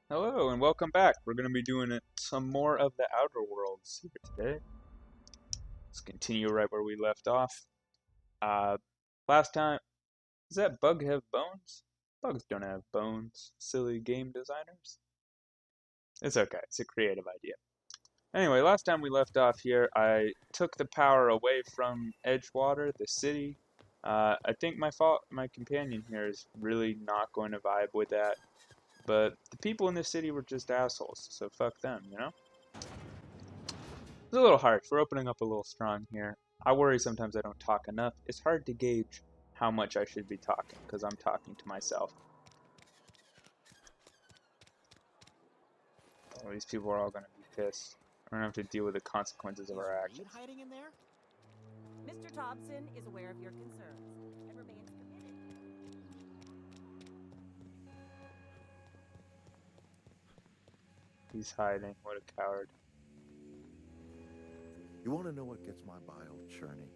Hello and welcome back. We're going to be doing some more of the Outer Worlds here today. Let's continue right where we left off. Uh, Last time, does that bug have bones? Bugs don't have bones, silly game designers. It's okay, it's a creative idea. Anyway, last time we left off here, I took the power away from Edgewater, the city. I think my companion here is really not going to vibe with that. But the people in the city were just assholes, so fuck them, you know? It's a little harsh. We're opening up a little strong here. I worry sometimes I don't talk enough. It's hard to gauge how much I should be talking because I'm talking to myself. Oh, these people are all going to be pissed. We're going to have to deal with the consequences of our actions. Hiding in there? Mr. Thompson is aware of your concerns and remains committed. He's hiding. What a coward. You want to know what gets my bile churning?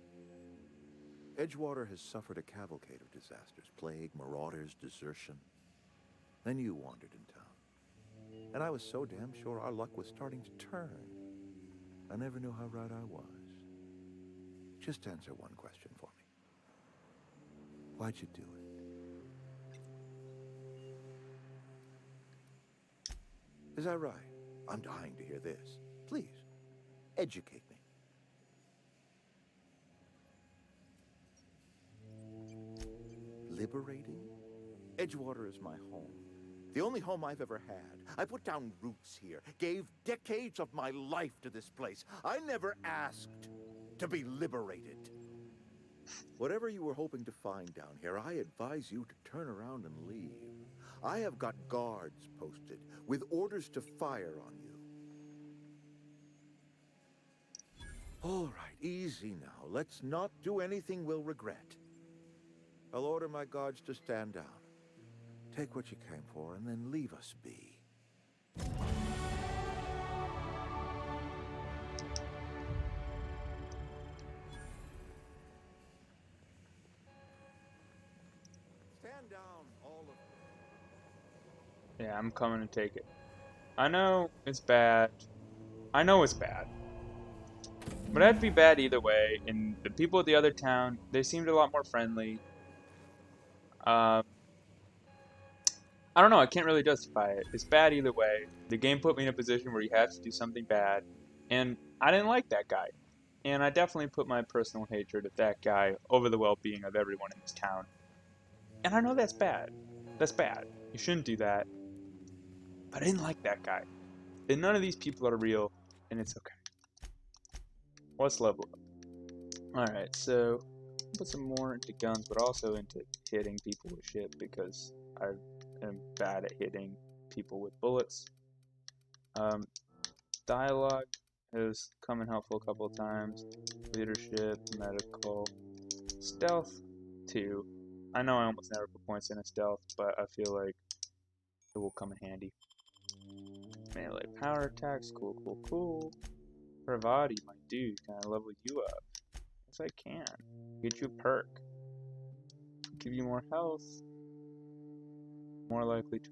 Edgewater has suffered a cavalcade of disasters. Plague, marauders, desertion. Then you wandered in town. And I was so damn sure our luck was starting to turn. I never knew how right I was. Just answer one question for me. Why'd you do it? Is that right? I'm dying to hear this. Please, educate me. Liberating? Edgewater is my home. The only home I've ever had. I put down roots here, gave decades of my life to this place. I never asked to be liberated. Whatever you were hoping to find down here, I advise you to turn around and leave. I have got guards posted with orders to fire on you. All right, easy now. Let's not do anything we'll regret. I'll order my guards to stand down. Take what you came for and then leave us be. Stand down, all of you. Yeah, I'm coming to take it. I know it's bad. I know it's bad. But it'd be bad either way. And the people at the other town, they seemed a lot more friendly. Um, I don't know, I can't really justify it. It's bad either way. The game put me in a position where you have to do something bad, and I didn't like that guy. And I definitely put my personal hatred of that guy over the well-being of everyone in this town. And I know that's bad. That's bad. You shouldn't do that. But I didn't like that guy. And none of these people are real, and it's okay. Let's level up. Alright, so put some more into guns, but also into hitting people with shit because I am bad at hitting people with bullets. Dialogue has come in helpful a couple of times. Leadership, medical, stealth, 2. I know I almost never put points in a stealth, but I feel like it will come in handy. Melee power attacks, cool. Bravado, my dude, can I level you up? Yes, I can. Get you a perk. Give you more health. More likely to.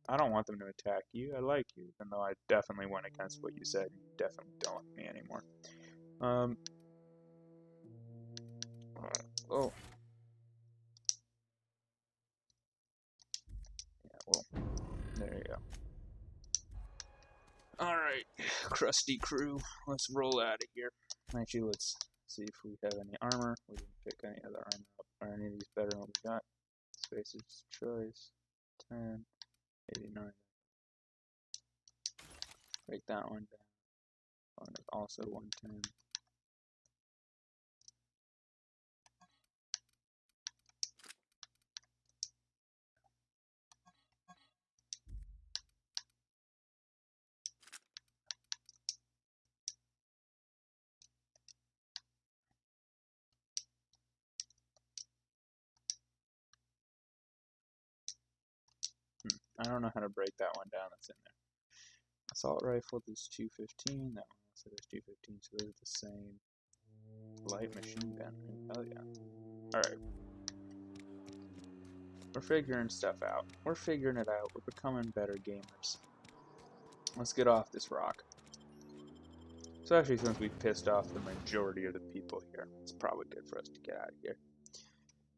I don't want them to attack you. I like you, even though I definitely went against what you said. You definitely don't like me anymore. Oh. Yeah, well, there you go. Alright, crusty crew, let's roll out of here. Actually, let's see if we have any armor. We didn't pick any other armor up. Are any of these better than what we got? Spacer's choice, 10, 89. Break that one down. Oh, and it's also 110. I don't know how to break that one down that's in there. Assault rifle is 215, that one also is 215, so those are the same. Light machine gun, hell yeah. Alright. We're figuring stuff out. We're figuring it out. We're becoming better gamers. Let's get off this rock. Especially since we've pissed off the majority of the people here. It's probably good for us to get out of here.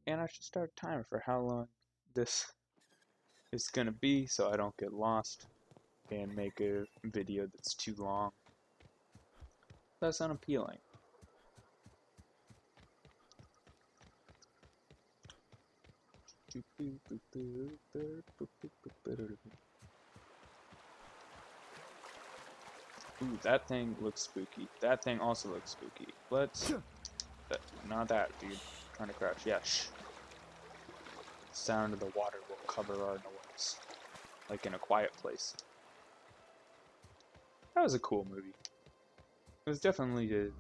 And I should start a timer for how long this is going to be so I don't get lost and make a video that's too long. That's unappealing. Ooh, that thing looks spooky. That thing also looks spooky. Let's... not that, dude. Trying to crouch. Yeah, shh. The sound of the water will cover our noise. Like in A Quiet Place. That was a cool movie. It was definitely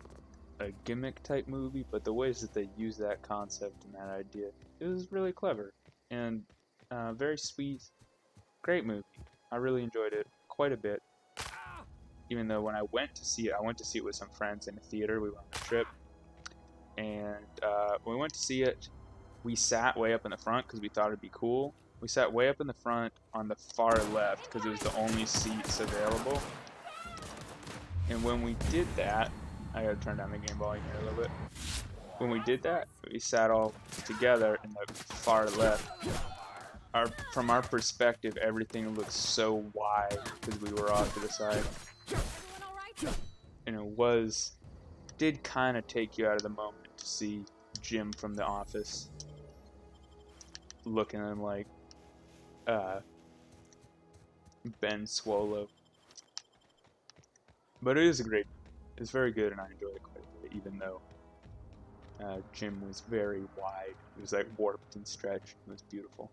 a gimmick type movie, but the ways that they used that concept and that idea, it was really clever. And very sweet. Great movie. I really enjoyed it quite a bit. Even though when I went to see it with some friends in a theater. We went on a trip. And when we went to see it, we sat way up in the front because we thought it'd be cool. We sat way up in the front on the far left because it was the only seats available. And when we did that, I gotta turn down the game volume here a little bit. When we did that, we sat all together in the far left. From our perspective, everything looked so wide because we were off to the side. And it did kind of take you out of the moment to see Jim from The Office looking like Ben Swallow. But it is it's very good, and I enjoyed it quite a bit, even though Jim was very wide. It was like warped and stretched. It was beautiful.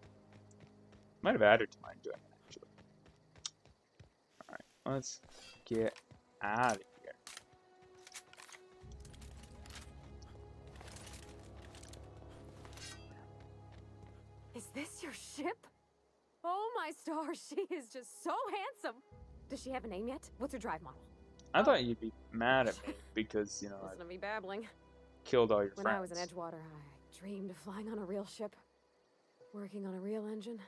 Might have added to my enjoyment, actually. Alright, let's get out of here. Is this your ship? Oh my stars, she is just so handsome. Does she have a name yet? What's her drive model? I thought you'd be mad at me because, you know, Listen to me babbling. I killed all your friends. When I was in Edgewater, I dreamed of flying on a real ship, working on a real engine,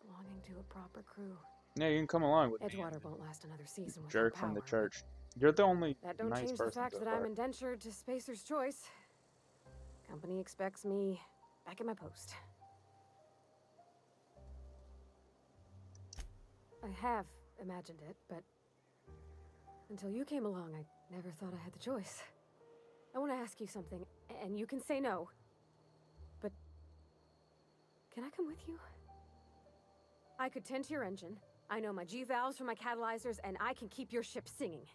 belonging to a proper crew. Yeah, you can come along with me. Edgewater won't last another season without Jerk power. from the church. You're the only That don't nice change the person fact so that far. I'm indentured to Spacer's Choice. Company expects me back at my post. I have imagined it, but until you came along, I never thought I had the choice. I want to ask you something, and you can say no. But can I come with you? I could tend to your engine. I know my G-valves from my catalyzers, and I can keep your ship singing.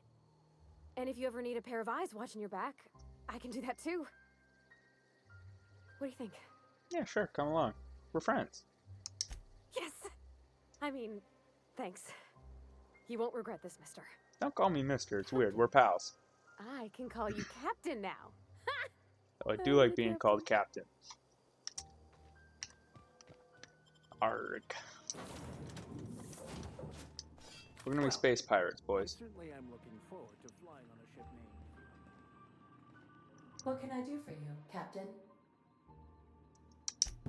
And if you ever need a pair of eyes watching your back, I can do that too. What do you think? Yeah, sure, come along. We're friends. Yes! I mean, thanks. You won't regret this, mister. Don't call me mister, it's weird. We're pals. I can call you Captain now. Oh, I do like being called captain. Arg. We're gonna be space pirates, boys. Certainly I'm looking forward to flying on a ship named. What can I do for you, Captain?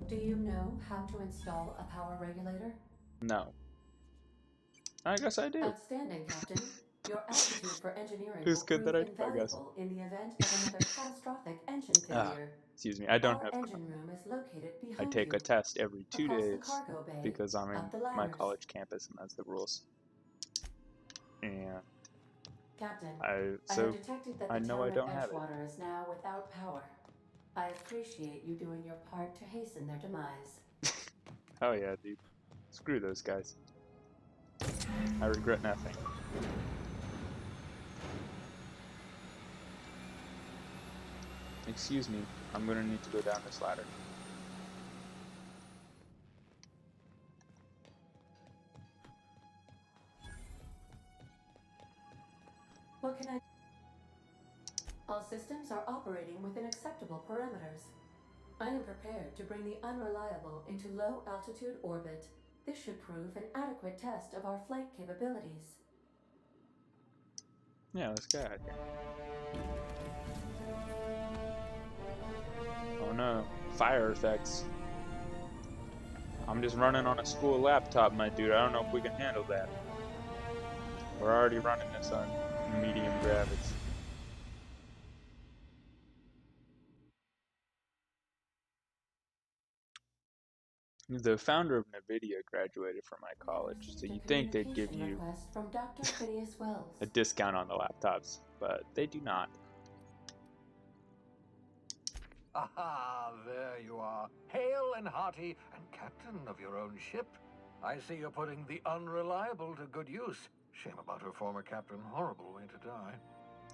Do you know how to install a power regulator? No. I guess I do. Outstanding, Captain. Your aptitude for engineering It's will good prove that I do, I guess. invaluable in the event of another catastrophic engine failure. Excuse me, I don't Our have. engine room is located I behind take you, a test every 2 across the days cargo bay, because I'm in up the my ladders. college campus and that's the rules. And Captain, I I have detected that I the know town I of don't have it. Edgewater is now without power. I appreciate you doing your part to hasten their demise. Oh yeah, dude. Screw those guys. I regret nothing. Excuse me, I'm gonna need to go down this ladder. What can I... All systems are operating within acceptable parameters. I am prepared to bring the unreliable into low-altitude orbit. This should prove an adequate test of our flight capabilities. Yeah, let's get out of here. Oh no, fire effects. I'm just running on a school laptop, my dude. I don't know if we can handle that. We're already running this on medium graphics. The founder of NVIDIA graduated from my We have college, so received a you'd think they'd give communication you request from Dr. Phineas Wells. a discount on the laptops, but they do not. Aha, there you are. Hale and hearty and captain of your own ship. I see you're putting the unreliable to good use. Shame about her former captain. Horrible way to die.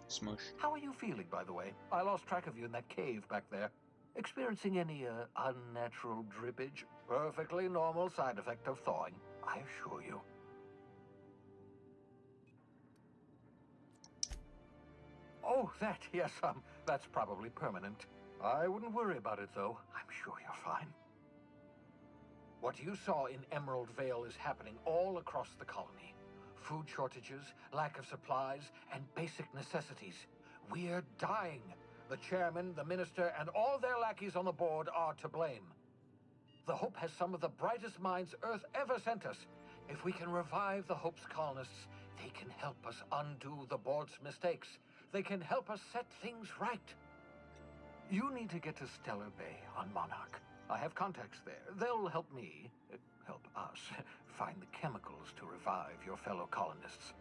Smoosh. How are you feeling, by the way? I lost track of you in that cave back there. Experiencing any, unnatural drippage? Perfectly normal side effect of thawing, I assure you. Oh, that, yes, that's probably permanent. I wouldn't worry about it, though. I'm sure you're fine. What you saw in Emerald Vale is happening all across the colony. Food shortages, lack of supplies, and basic necessities. We're dying. The chairman, the minister, and all their lackeys on the board are to blame. The Hope has some of the brightest minds Earth ever sent us. If we can revive the Hope's colonists, they can help us undo the board's mistakes. They can help us set things right. You need to get to Stellar Bay on Monarch. I have contacts there. They'll help me, help us, find the chemicals to revive your fellow colonists.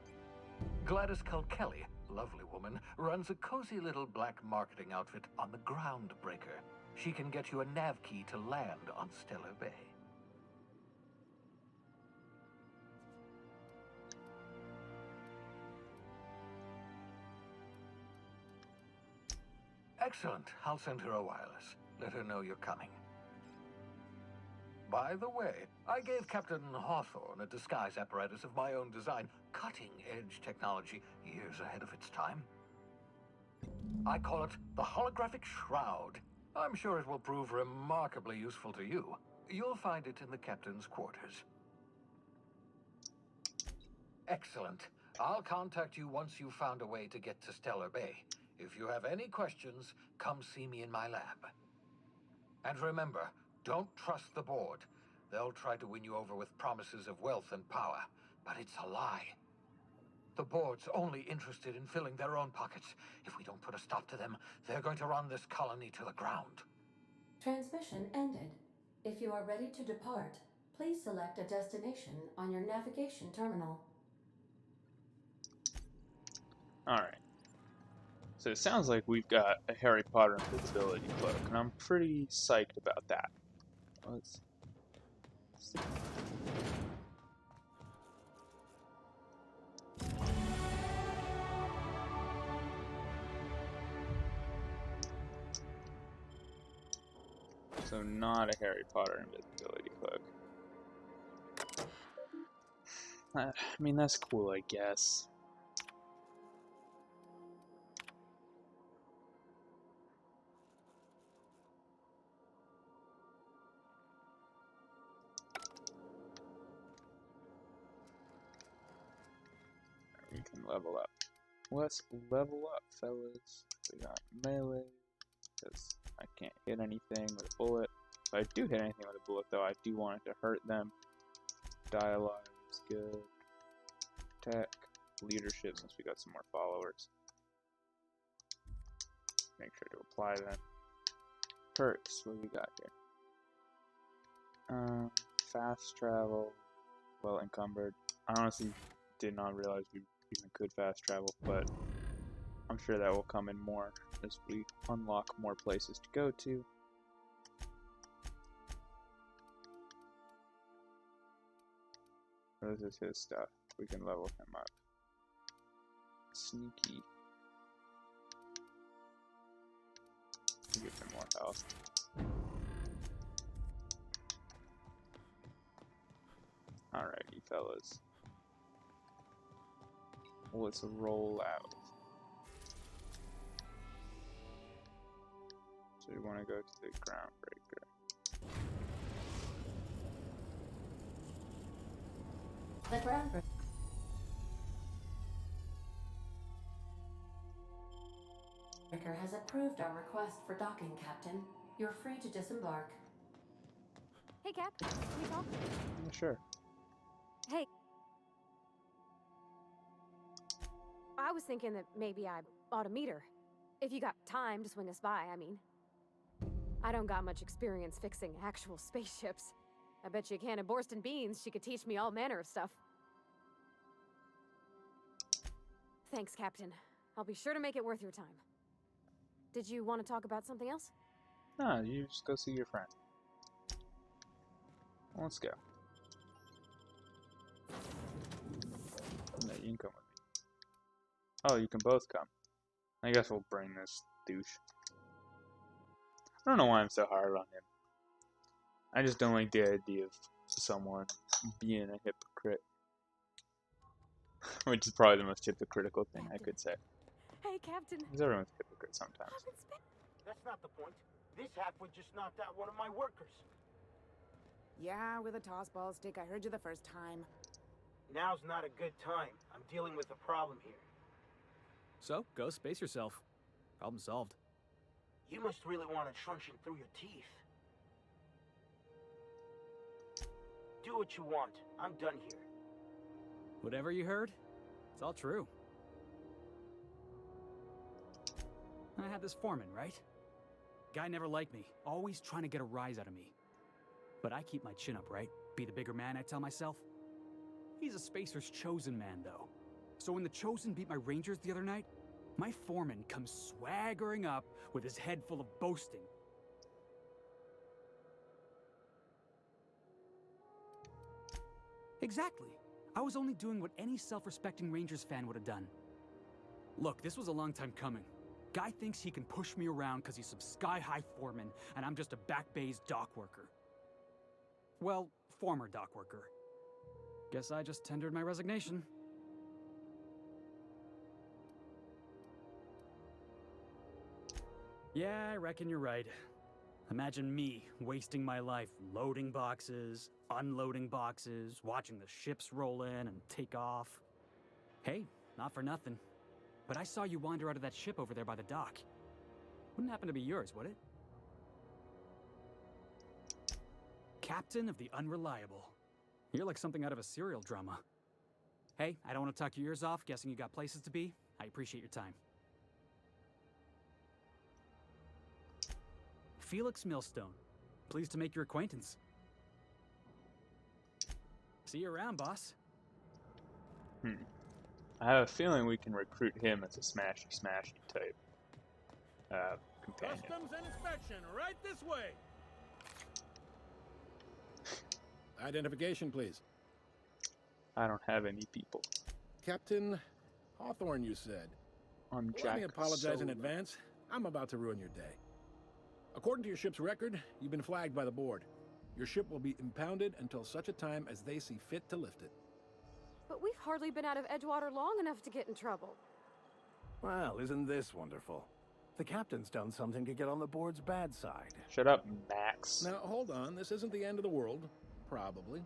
Gladys Kelly, lovely woman, runs a cozy little black marketing outfit on the Groundbreaker. She can get you a nav key to land on Stellar Bay. Excellent. I'll send her a wireless. Let her know you're coming. By the way, I gave Captain Hawthorne a disguise apparatus of my own design, cutting-edge technology, years ahead of its time. I call it the Holographic Shroud. I'm sure it will prove remarkably useful to you. You'll find it in the captain's quarters. Excellent. I'll contact you once you've found a way to get to Stellar Bay. If you have any questions, come see me in my lab. And remember, don't trust the board. They'll try to win you over with promises of wealth and power, but it's a lie. The board's only interested in filling their own pockets. If we don't put a stop to them, they're going to run this colony to the ground. Transmission ended. If you are ready to depart, please select a destination on your navigation terminal. Alright. So it sounds like we've got a Harry Potter invisibility cloak, and I'm pretty psyched about that. Let's see. So not a Harry Potter invisibility cloak. I mean, that's cool, I guess. We can level up. Let's level up, fellas. We got melee, because I can't hit anything with a bullet. If I do hit anything with a bullet, though, I do want it to hurt them. Dialogue is good. Tech, leadership, since we got some more followers. Make sure to apply them. Perks, what do we got here? Fast travel, well encumbered. I honestly did not realize we even could fast travel, but I'm sure that will come in more as we unlock more places to go to. This is his stuff. We can level him up. Sneaky. Give him more health. Alrighty, fellas. Let's roll out. So we want to go to the Groundbreaker. The Groundbreaker has approved our request for docking, Captain. You're free to disembark. Hey, Cap. Can we talk? Yeah, sure. Hey. I was thinking that maybe I ought to meet her. If you got time to swing us by, I mean. I don't got much experience fixing actual spaceships. I bet you a can of Borston beans she could teach me all manner of stuff. Thanks, Captain. I'll be sure to make it worth your time. Did you want to talk about something else? No, you just go see your friend. Let's go. No, you can come with me. Oh, you can both come. I guess we'll bring this douche. I don't know why I'm so hard on him. I just don't like the idea of someone being a hypocrite. Which is probably the most hypocritical thing I could say. Hey, Captain. Because everyone's a hypocrite sometimes. That's not the point. This halfwit just knocked out one of my workers. Yeah, with a tossball stick. I heard you the first time. Now's not a good time. I'm dealing with a problem here. So, go space yourself. Problem solved. You must really want a truncheon through your teeth. Do what you want. I'm done here. Whatever you heard, it's all true. I had this foreman, right? Guy never liked me, always trying to get a rise out of me. But I keep my chin up, right? Be the bigger man, I tell myself. He's a Spacer's chosen man, though. So when the Chosen beat my Rangers the other night, my foreman comes swaggering up with his head full of boasting. Exactly. I was only doing what any self-respecting Rangers fan would have done. Look, this was a long time coming. Guy thinks he can push me around because he's some sky-high foreman, and I'm just a back bay's dock worker. Well, former dock worker. Guess I just tendered my resignation. Yeah, I reckon you're right. Imagine me wasting my life loading boxes, unloading boxes, watching the ships roll in and take off. Hey, not for nothing, but I saw you wander out of that ship over there by the dock. Wouldn't happen to be yours, would it? Captain of the Unreliable. You're like something out of a serial drama. Hey, I don't want to talk your ears off, guessing you got places to be. I appreciate your time. Felix Millstone. Pleased to make your acquaintance. See you around, boss. I have a feeling we can recruit him as a smashy type companion. Customs and inspection, right this way. Identification, please. I don't have any people. Captain Hawthorne, you said. I'm Jack Let me apologize in Solo. advance. I'm about to ruin your day. According to your ship's record, you've been flagged by the board. Your ship will be impounded until such a time as they see fit to lift it. But we've hardly been out of Edgewater long enough to get in trouble. Well, isn't this wonderful? The captain's done something to get on the board's bad side. Shut up, Max. Now, hold on. This isn't the end of the world. Probably.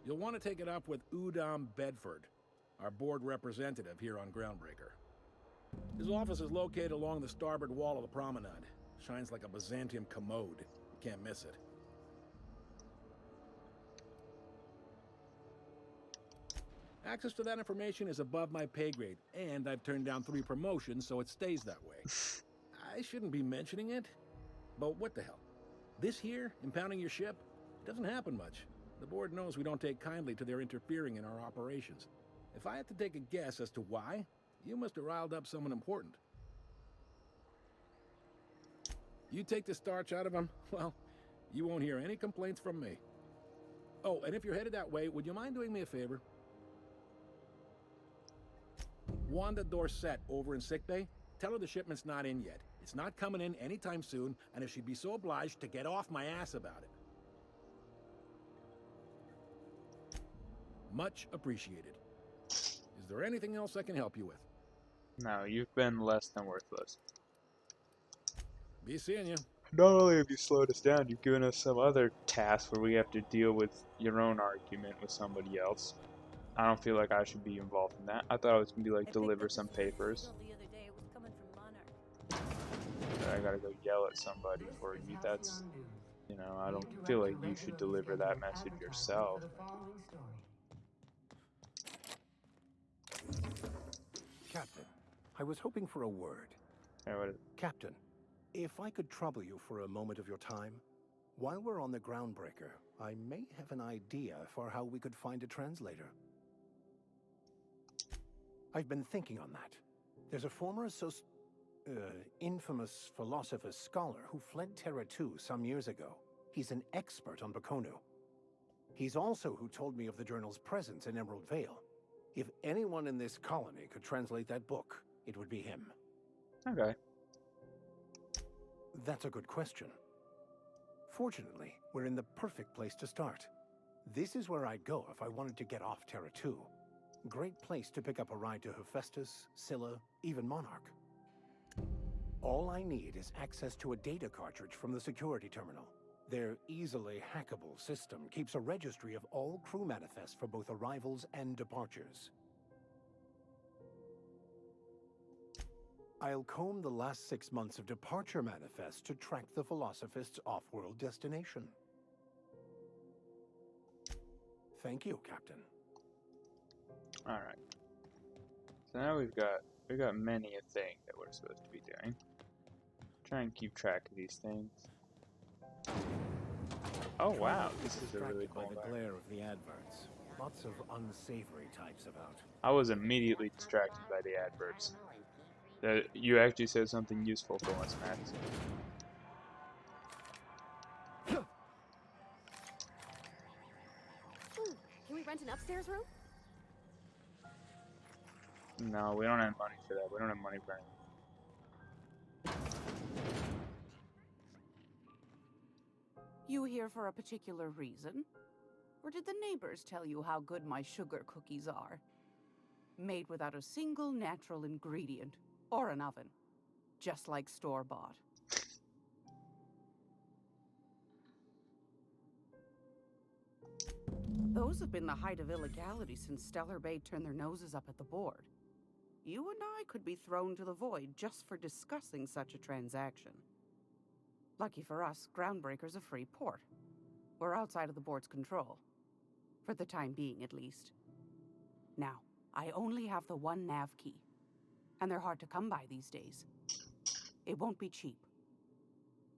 You'll want to take it up with Udom Bedford, our board representative here on Groundbreaker. His office is located along the starboard wall of the promenade. Shines like a Byzantium commode. You can't miss it. Access to that information is above my pay grade, and I've turned down 3 promotions, so it stays that way. I shouldn't be mentioning it, but what the hell? This here, impounding your ship, doesn't happen much. The board knows we don't take kindly to their interfering in our operations. If I had to take a guess as to why, you must have riled up someone important. You take the starch out of them, well, you won't hear any complaints from me. Oh, and if you're headed that way, would you mind doing me a favor? Wanda Dorset over in sickbay, tell her the shipment's not in yet. It's not coming in anytime soon, and if she'd be so obliged to get off my ass about it. Much appreciated. Is there anything else I can help you with? No, you've been less than worthless. Be seeing you. Not only have you slowed us down, you've given us some other tasks where we have to deal with your own argument with somebody else. I don't feel like I should be involved in that. I thought I was going to be like, deliver some papers. I gotta go yell at somebody for you. That's, you know, I don't feel like you should deliver that message yourself. Captain, I was hoping for a word. Yeah, what is it? Captain, if I could trouble you for a moment of your time, while we're on the Groundbreaker, I may have an idea for how we could find a translator. I've been thinking on that. There's a former infamous philosopher scholar who fled Terra 2 some years ago. He's an expert on Bakonu. He's also who told me of the journal's presence in Emerald Vale. If anyone in this colony could translate that book, it would be him. Okay. That's a good question. Fortunately, we're in the perfect place to start. This is where I'd go if I wanted to get off Terra 2. Great place to pick up a ride to Hephaestus, Scylla, even Monarch. All I need is access to a data cartridge from the security terminal. Their easily hackable system keeps a registry of all crew manifests for both arrivals and departures. I'll comb the last 6 months of departure manifests to track the Philosophist's off-world destination. Thank you, Captain. Alright. So now we've got many a thing that we're supposed to be doing. Try and keep track of these things. Oh wow, this is a really cool by the environment. glare of the adverts. Lots of unsavory types about. I was immediately distracted by the adverts. You actually said something useful for once, Max. Ooh, can we rent an upstairs room? No, we don't have money for that. We don't have money for anything. You here for a particular reason? Or did the neighbors tell you how good my sugar cookies are? Made without a single natural ingredient or an oven. Just like store-bought. Those have been the height of illegality since Stellar Bay turned their noses up at the board. You and I could be thrown to the void just for discussing such a transaction. Lucky for us, Groundbreaker's a free port. We're outside of the board's control. For the time being, at least. Now, I only have the one nav key. And they're hard to come by these days. It won't be cheap.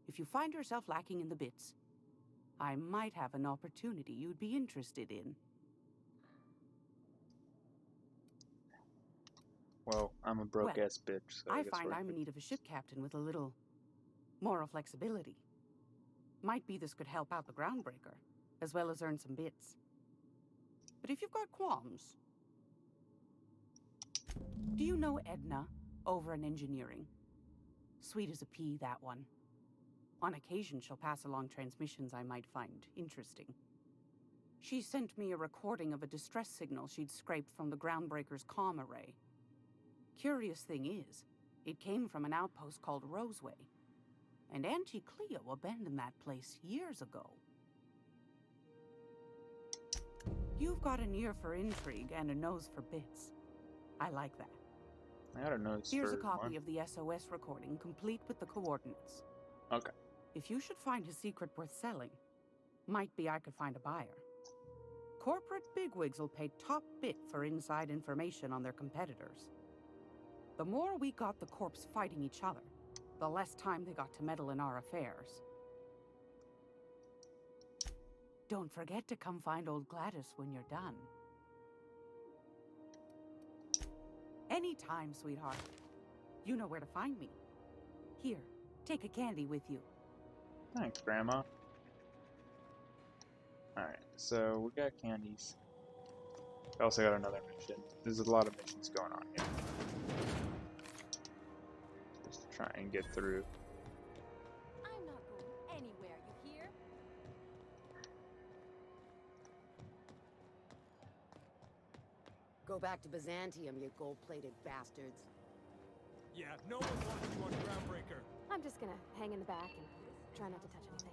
If you find yourself lacking in the bits, I might have an opportunity you'd be interested in. Well, I'm a broke-ass bitch, so I guess find we're I'm in need of a ship captain with a little moral flexibility. Might be this could help out the Groundbreaker, as well as earn some bits. But if you've got qualms... Do you know Edna, over in engineering? Sweet as a pea, that one. On occasion, she'll pass along transmissions I might find interesting. She sent me a recording of a distress signal she'd scraped from the Groundbreaker's comm array. Curious thing is, it came from an outpost called Roseway. And Auntie Cleo abandoned that place years ago. You've got an ear for intrigue and a nose for bits. I like that. I got a nose Here's for a copy one. of the SOS recording, complete with the coordinates. Okay. If you should find a secret worth selling, might be I could find a buyer. Corporate bigwigs will pay top bit for inside information on their competitors. The more we got the corps fighting each other, the less time they got to meddle in our affairs. Don't forget to come find old Gladys when you're done. Anytime, sweetheart. You know where to find me. Here, take a candy with you. Thanks, Grandma. Alright, so we got candies. We also got another mission. There's a lot of missions going on here. Just try and get through. I'm not going anywhere, you hear? Go back to Byzantium, you gold-plated bastards. Yeah, no one wants you on Groundbreaker. I'm just gonna hang in the back and try not to touch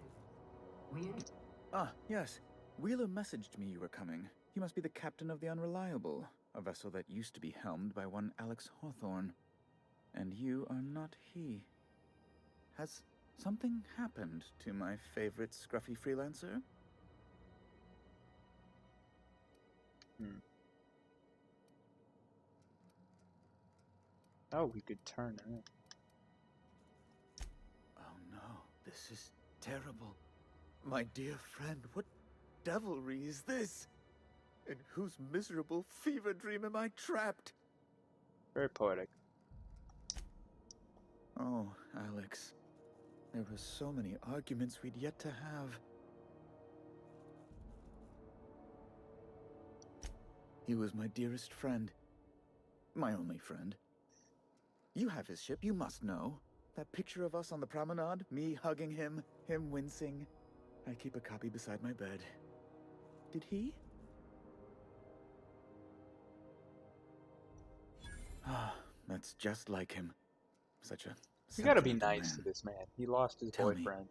anything. Ah, yes. Wheeler messaged me you were coming. You must be the captain of the Unreliable, a vessel that used to be helmed by one Alex Hawthorne. And you are not he. Has something happened to my favorite scruffy freelancer? Oh, we could turn it in. Oh no, this is terrible. My dear friend, what devilry is this? In whose miserable fever dream am I trapped? Very poetic. Oh, Alex. There were so many arguments we'd yet to have. He was my dearest friend. My only friend. You have his ship, you must know. That picture of us on the promenade, me hugging him, him wincing. I keep a copy beside my bed. Did he? Ah, that's just like him. Such a You gotta be sentimental nice to man. this man. He lost his Tell me, boyfriend.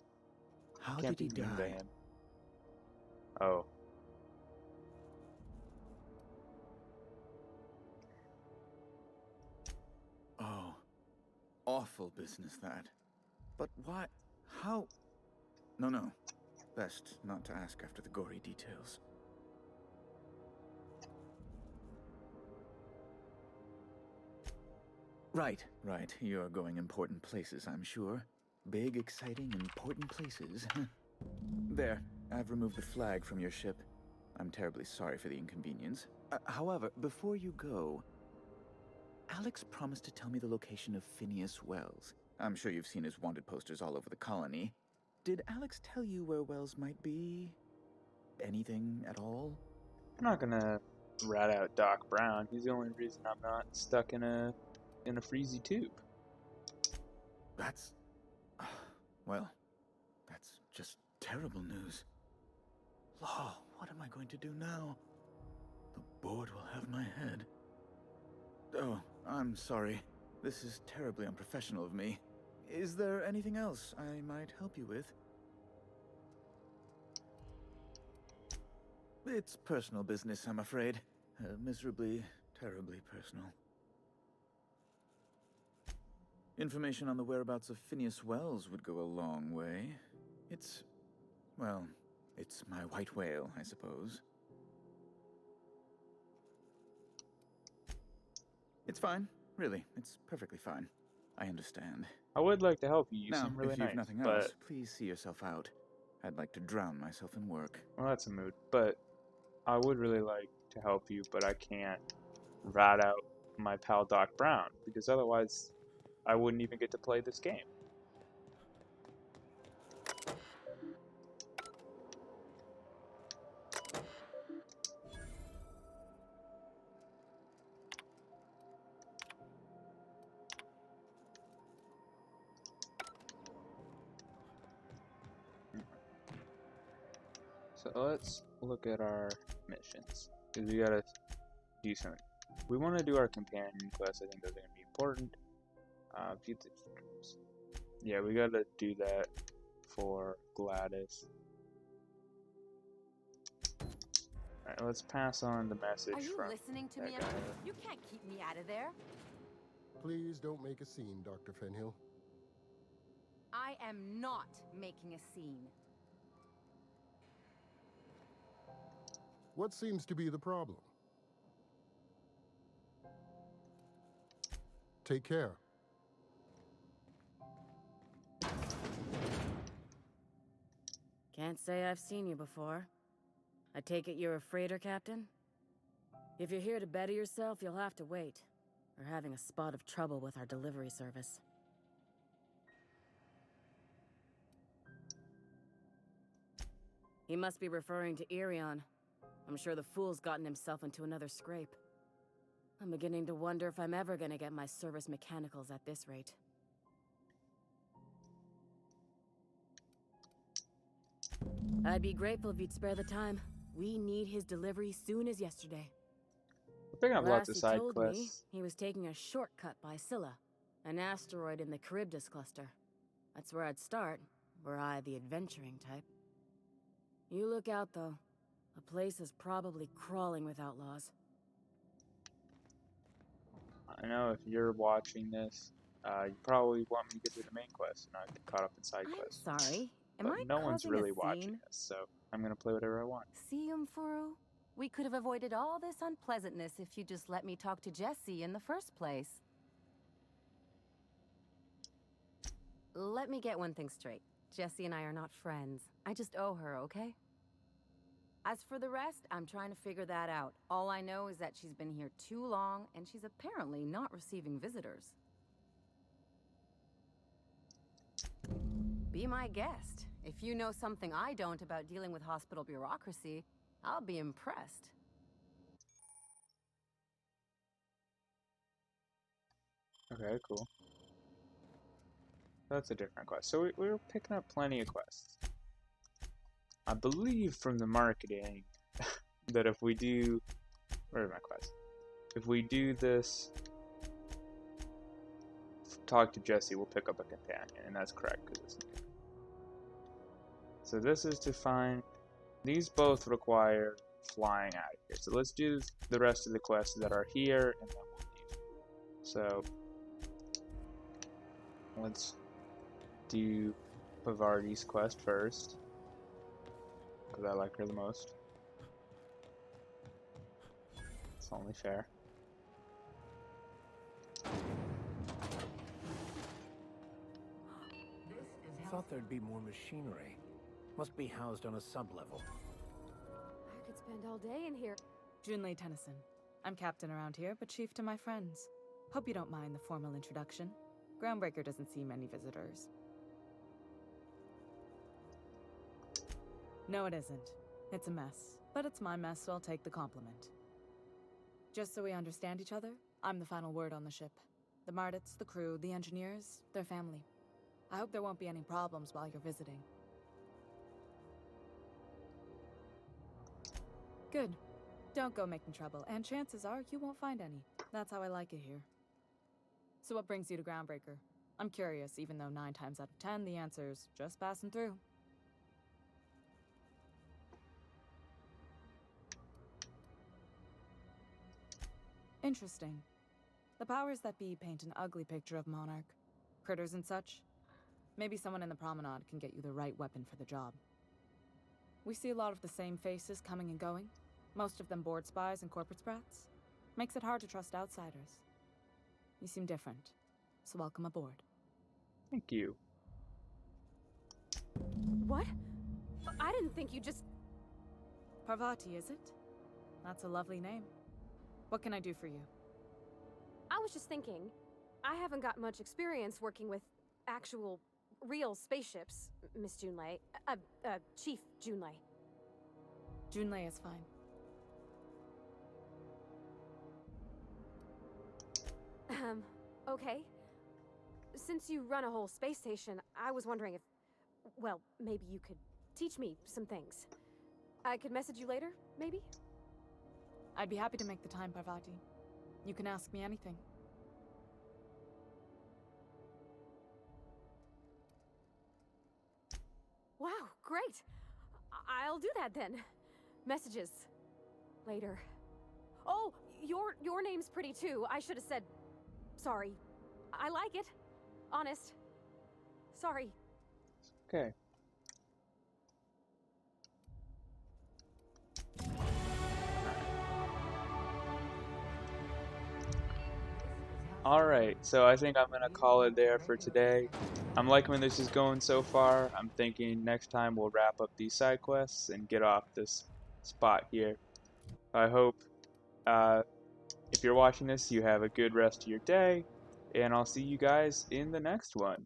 how Can't did he be mean to die? him. Oh. Oh, awful business that. But why? How? No. Best not to ask after the gory details. Right. You're going important places, I'm sure. Big, exciting, important places. There, I've removed the flag from your ship. I'm terribly sorry for the inconvenience. However, before you go, Alex promised to tell me the location of Phineas Wells. I'm sure you've seen his wanted posters all over the colony. Did Alex tell you where Wells might be? Anything at all? I'm not gonna rat out Doc Brown. He's the only reason I'm not stuck in a freezy tube. That's... well, that's just terrible news. Law, what am I going to do now? The board will have my head. Oh, I'm sorry. This is terribly unprofessional of me. Is there anything else I might help you with? It's personal business, I'm afraid. Miserably, terribly personal. Information on the whereabouts of Phineas Wells would go a long way. It's... well, it's my white whale, I suppose. It's fine. Really, it's perfectly fine. I understand. I would like to help you. You Now, seem really if you've nice, nothing but else, please see yourself out. I'd like to drown myself in work. well, that's a mood. But I would really like to help you, but I can't rat out my pal Doc Brown because otherwise I wouldn't even get to play this game. So let's look at our missions because we gotta do something. We want to do our companion quests. I think those are gonna be important. View the streams. Yeah, we gotta do that for Gladys. Alright, let's pass on the message Are you from listening to that me? guy. You can't keep me out of there. Please don't make a scene, Dr. Fenhill. I am not making a scene. What seems to be the problem? Take care. Can't say I've seen you before. I take it you're a freighter captain? If you're here to better yourself, you'll have to wait. We're having a spot of trouble with our delivery service. He must be referring to Irion. I'm sure the fool's gotten himself into another scrape. I'm beginning to wonder if I'm ever gonna get my service mechanicals at this rate. I'd be grateful if you'd spare the time. We need his delivery soon as yesterday. We're picking up lots Last of he side told me, quests. he was taking a shortcut by Scylla, an asteroid in the Charybdis cluster. That's where I'd start, were I the adventuring type. You look out, though. The place is probably crawling with outlaws. I know if you're watching this, You probably want me to get to the main quest and not get caught up in side quests. I'm sorry. Am But I no one's causing a really watching scene? this, so I'm gonna play whatever I want. See, Furu? We could have avoided all this unpleasantness if you just let me talk to Jessie in the first place. Let me get one thing straight. Jessie and I are not friends. I just owe her, okay? As for the rest, I'm trying to figure that out. All I know is that she's been here too long, and she's apparently not receiving visitors. Be my guest. If you know something I don't about dealing with hospital bureaucracy, I'll be impressed. Okay, cool. That's a different quest. So we were picking up plenty of quests. I believe from the marketing that if we do... Where's my quest? If we do this... Talk to Jessie, we'll pick up a companion, and that's correct because it's new. So this is to find... These both require flying out of here. So let's do the rest of the quests that are here, and then we'll leave. So... Let's do Pavardi's quest first, because I like her the most. It's only fair. Thought there'd be more machinery. Must be housed on a sub-level. I could spend all day in here. Junlei Tennyson. I'm captain around here, but chief to my friends. Hope you don't mind the formal introduction. Groundbreaker doesn't see many visitors. No, it isn't. It's a mess. But it's my mess, so I'll take the compliment. Just so we understand each other, I'm the final word on the ship. The Mardits, the crew, the engineers, their family. I hope there won't be any problems while you're visiting. Good. Don't go making trouble, and chances are you won't find any. That's how I like it here. So what brings you to Groundbreaker? I'm curious, even though 9 times out of 10 the answer's just passing through. Interesting. The powers that be paint an ugly picture of Monarch. Critters and such. Maybe someone in the promenade can get you the right weapon for the job. We see a lot of the same faces coming and going. Most of them board spies and corporate sprats. Makes it hard to trust outsiders. You seem different, so welcome aboard. Thank you. What? I didn't think you just... Parvati, is it? That's a lovely name. What can I do for you? I was just thinking, I haven't got much experience working with actual, real spaceships, Miss Junlei. Chief Junlei. Junlei is fine. Okay. Since you run a whole space station, I was wondering if... Well, maybe you could teach me some things. I could message you later, maybe? I'd be happy to make the time, Parvati. You can ask me anything. Wow, great! I'll do that then. Messages. Later. Oh, your name's pretty too. I should have said... Sorry. I like it. Honest. Sorry. Okay. Alright, so I think I'm gonna call it there for today. I'm liking where this is going so far. I'm thinking next time we'll wrap up these side quests and get off this spot here. I hope if you're watching this, you have a good rest of your day, and I'll see you guys in the next one.